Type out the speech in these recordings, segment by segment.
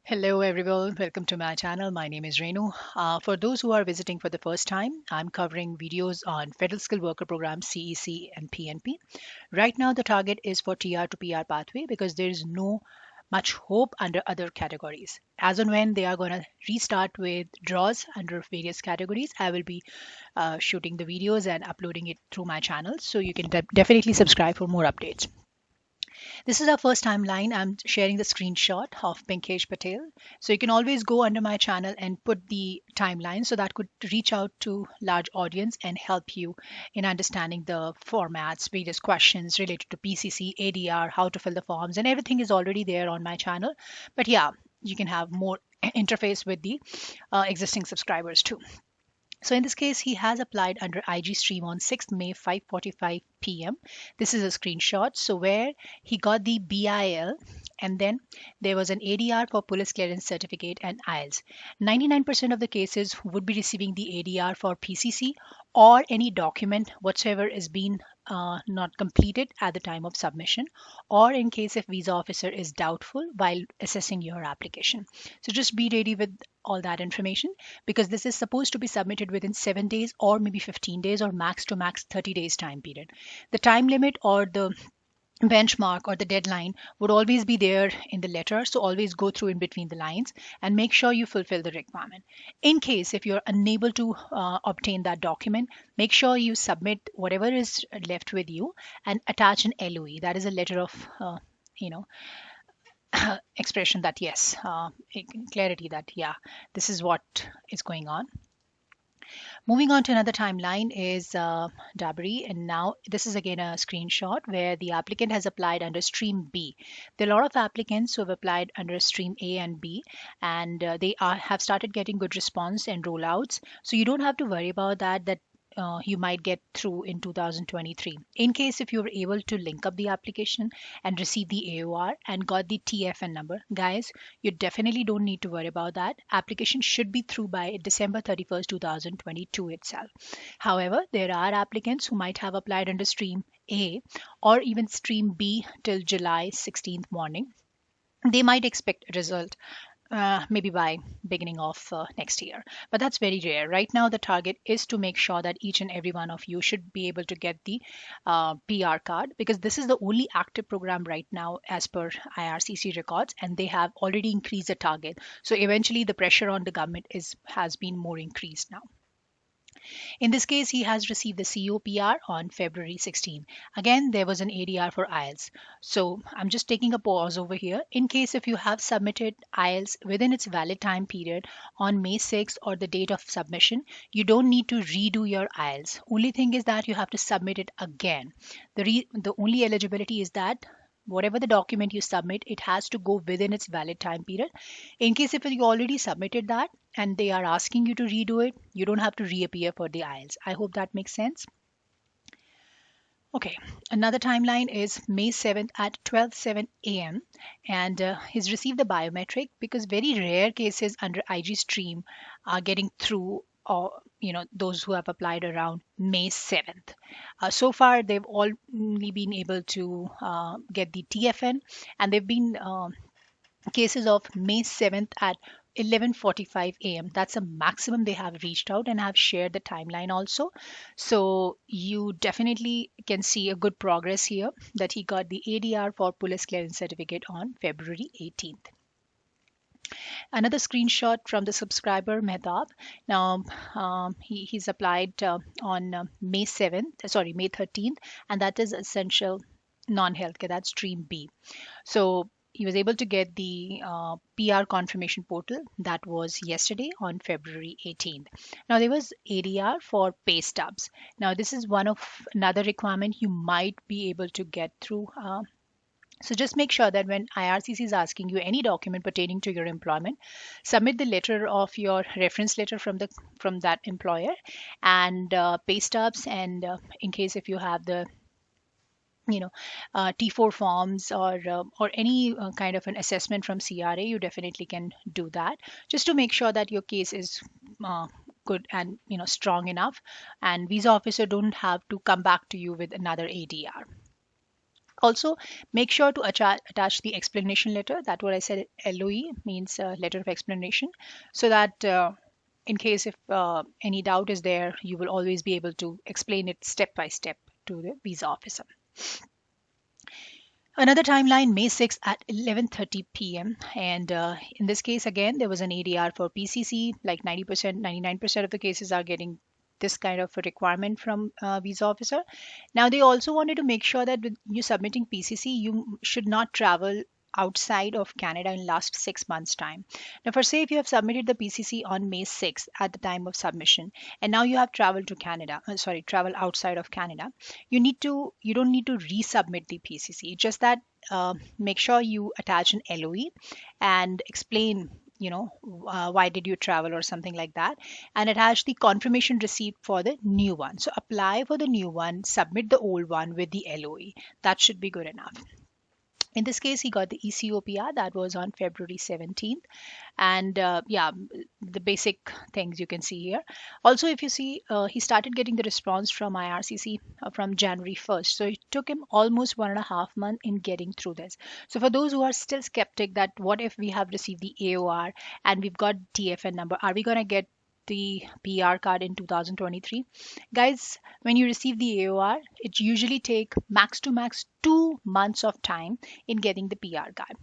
Hello everyone, welcome to my channel. My name is Renu. For those who are visiting for the first time, I'm covering videos on Federal Skilled Worker Program CEC and PNP. Right now the target is for TR to PR pathway because there is no much hope under other categories. As and when they are going to restart with draws under various categories, I will be shooting the videos and uploading it through my channel. So you can definitely subscribe for more updates. This is our first timeline. I'm sharing the screenshot of Pinkesh Patel. So you can always go under my channel and put the timeline so that could reach out to large audience and help you in understanding the formats, various questions related to PCC, ADR, how to fill the forms, and everything is already there on my channel. But yeah, you can have more interface with the existing subscribers too. So in this case, he has applied under IG stream on 6th May 5:45 p.m. This is a screenshot. So where he got the BIL and then there was an ADR for police clearance certificate and IELTS. 99% of the cases would be receiving the ADR for PCC or any document whatsoever is being not completed at the time of submission, or in case if visa officer is doubtful while assessing your application. So just be ready with all that information because this is supposed to be submitted within 7 days or maybe 15 days or max to max 30 days time period. The time limit or the benchmark or the deadline would always be there in the letter, so always go through in between the lines and make sure you fulfill the requirement. In case if you're unable to obtain that document, make sure you submit whatever is left with you and attach an LOE, that is a letter of you know expression that yes, clarity that yeah, this is what is going on. Moving on to another timeline is Dabiri, and now this is again a screenshot where the applicant has applied under stream B. There are a lot of applicants who have applied under stream A and B, and have started getting good response and rollouts. So you don't have to worry about that you might get through in 2023. In case if you were able to link up the application and receive the AOR and got the TFN number, guys, you definitely don't need to worry about that. Application should be through by December 31st, 2022 itself. However, there are applicants who might have applied under stream A or even stream B till July 16th morning. They might expect a result maybe by beginning of next year, but that's very rare. Right now the target is to make sure that each and every one of you should be able to get the PR card, because this is the only active program right now as per IRCC records, and they have already increased the target, so eventually the pressure on the government has been more increased now. In this case, he has received the COPR on February 16. Again, there was an ADR for IELTS. So I'm just taking a pause over here. In case if you have submitted IELTS within its valid time period on May 6th or the date of submission, you don't need to redo your IELTS. Only thing is that you have to submit it again. The only eligibility is that whatever the document you submit, it has to go within its valid time period. In case if you already submitted that and they are asking you to redo it, you don't have to reappear for the IELTS. I hope that makes sense. Okay, another timeline is May 7th at 12:07 a.m. and he's received the biometric because very rare cases under IG stream are getting through, or those who have applied around May 7th. So far they've only been able to get the TFN, and they've been cases of May 7th at 11:45 a.m. That's a maximum they have reached out, and have shared the timeline also. So you definitely can see a good progress here that he got the ADR for police clearance certificate on February 18th. Another screenshot from the subscriber Mehtab. Now he's applied on May 7th, sorry, May 13th, and that is essential non-healthcare, that's stream B. So he was able to get the PR confirmation portal. That was yesterday on February 18th. Now there was ADR for pay stubs. Now this is one of another requirement you might be able to get through. So just make sure that when IRCC is asking you any document pertaining to your employment, submit the letter of your reference letter from that employer, and pay stubs, and in case if you have the T4 forms or any kind of an assessment from CRA, you definitely can do that, just to make sure that your case is good and strong enough, and visa officer don't have to come back to you with another ADR. Also, make sure to attach the explanation letter. That's what I said. LOE means letter of explanation, so that in case if any doubt is there, you will always be able to explain it step by step to the visa officer. Another timeline, May 6th at 11:30 p.m. And in this case, again, there was an ADR for PCC. Like 90%, 99% of the cases are getting this kind of a requirement from visa officer. Now, they also wanted to make sure that when you submitting PCC, you should not travel outside of Canada in last 6 months time. Now, for say if you have submitted the PCC on May 6th at the time of submission, and now you have traveled to Canada, travel outside of Canada, you don't need to resubmit the PCC. Just that make sure you attach an LOE and explain why did you travel or something like that, and attach the confirmation receipt for the new one. So apply for the new one, submit the old one with the LOE. That should be good enough. In this case, he got the ECOPR that was on February 17th. And yeah, the basic things you can see here. Also, if you see, he started getting the response from IRCC from January 1st. So it took him almost 1.5 months in getting through this. So for those who are still skeptic that what if we have received the AOR and we've got TFN number, are we going to get the PR card in 2023? Guys, when you receive the AOR, it usually take max to max 2 months of time in getting the PR card.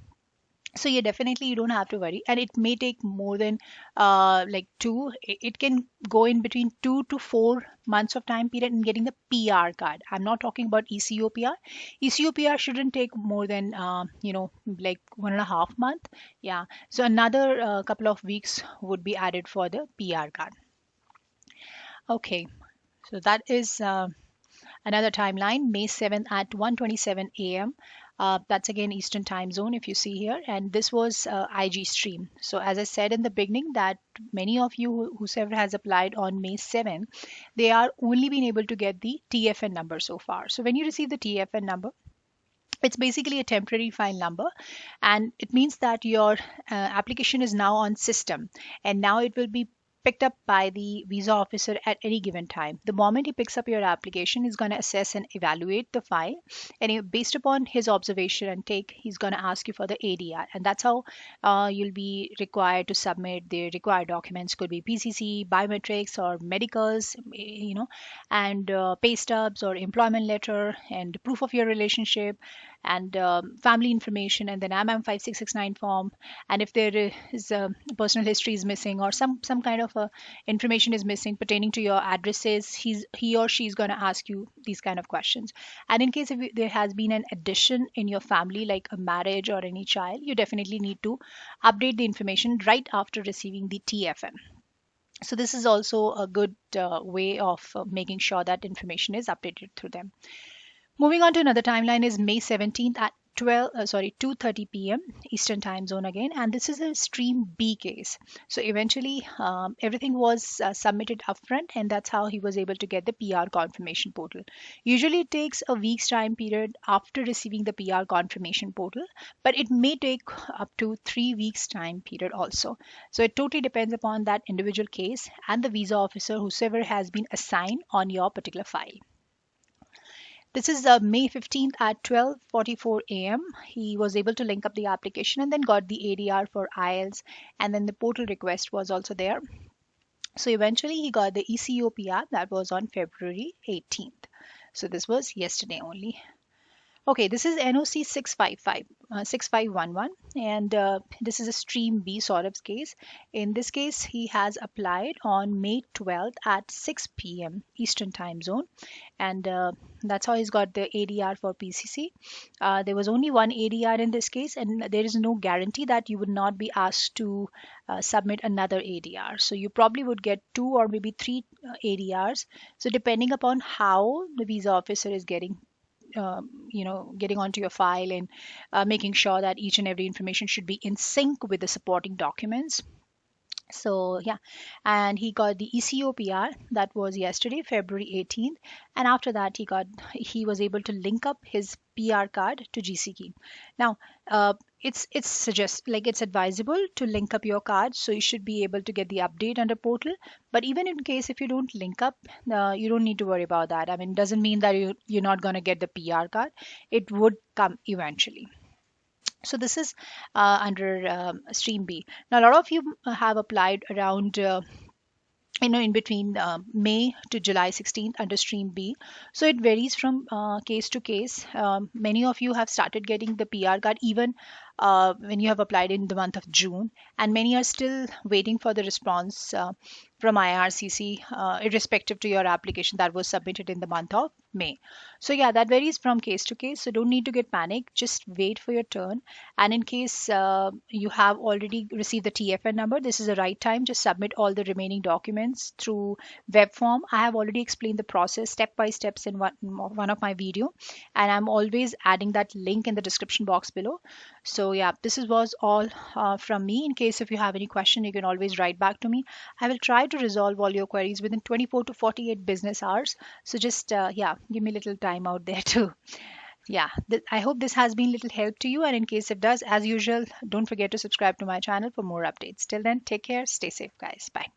So yeah, definitely you don't have to worry, and it may take more than like two. It can go in between 2 to 4 months of time period in getting the PR card. I'm not talking about ECOPR. ECOPR shouldn't take more than like 1.5 month. Yeah, so another couple of weeks would be added for the PR card. Okay, so that is another timeline, May 7th at 1:27 a.m. That's again Eastern time zone if you see here, and this was IG stream. So as I said in the beginning that many of you whosoever has applied on May 7, they are only been able to get the TFN number so far. So when you receive the TFN number, it's basically a temporary file number, and it means that your application is now on system, and now it will be picked up by the visa officer at any given time. The moment he picks up your application, he's going to assess and evaluate the file, and based upon his observation and take, he's going to ask you for the ADR, and that's how you'll be required to submit the required documents. Could be PCC, biometrics, or medicals, and pay stubs or employment letter and proof of your relationship, and family information, and then MM5669 form. And if there is personal history is missing, or some kind of information is missing pertaining to your addresses, he or she is going to ask you these kind of questions. And in case if there has been an addition in your family, like a marriage or any child, you definitely need to update the information right after receiving the TFN. So this is also a good way of making sure that information is updated through them. Moving on to another timeline is May 17th at 2:30 p.m. Eastern time zone again, and this is a stream B case. So eventually everything was submitted upfront, and that's how he was able to get the PR confirmation portal. Usually it takes a week's time period after receiving the PR confirmation portal, but it may take up to 3 weeks time period also. So it totally depends upon that individual case and the visa officer whosoever has been assigned on your particular file. This is May 15th at 12:44 a.m. He was able to link up the application and then got the ADR for IELTS, and then the portal request was also there. So eventually he got the ECOPR that was on February 18th. So this was yesterday only. Okay, this is NOC 6511, and this is a stream B Saurabh's case. In this case, he has applied on May 12th at 6 p.m. Eastern time zone, and that's how he's got the ADR for PCC. There was only one ADR in this case, and there is no guarantee that you would not be asked to submit another ADR. So you probably would get 2 or maybe 3 ADRs. So depending upon how the visa officer is getting getting onto your file and making sure that each and every information should be in sync with the supporting documents. So yeah, and he got the ECOPR that was yesterday, February 18th, and after that he was able to link up his PR card to GCK. Now, it's suggest like it's advisable to link up your card, so you should be able to get the update under portal. But even in case if you don't link up, you don't need to worry about that. I mean, doesn't mean that you're not going to get the PR card. It would come eventually. So this is under stream B. Now a lot of you have applied around in between May to July 16th under stream B. So it varies from case to case. Many of you have started getting the PR card even when you have applied in the month of June, and many are still waiting for the response from IRCC, irrespective to your application that was submitted in the month of May. So yeah, that varies from case to case. So don't need to get panicked. Just wait for your turn. And in case you have already received the TFN number, this is the right time. Just submit all the remaining documents through web form. I have already explained the process step by steps in one of my video, and I'm always adding that link in the description box below. So yeah, was all from me. In case if you have any question, you can always write back to me. I will try to resolve all your queries within 24 to 48 business hours. So just yeah, give me a little time out there too. Yeah, I hope this has been little help to you. And in case it does, as usual, don't forget to subscribe to my channel for more updates. Till then, take care, stay safe, guys. Bye.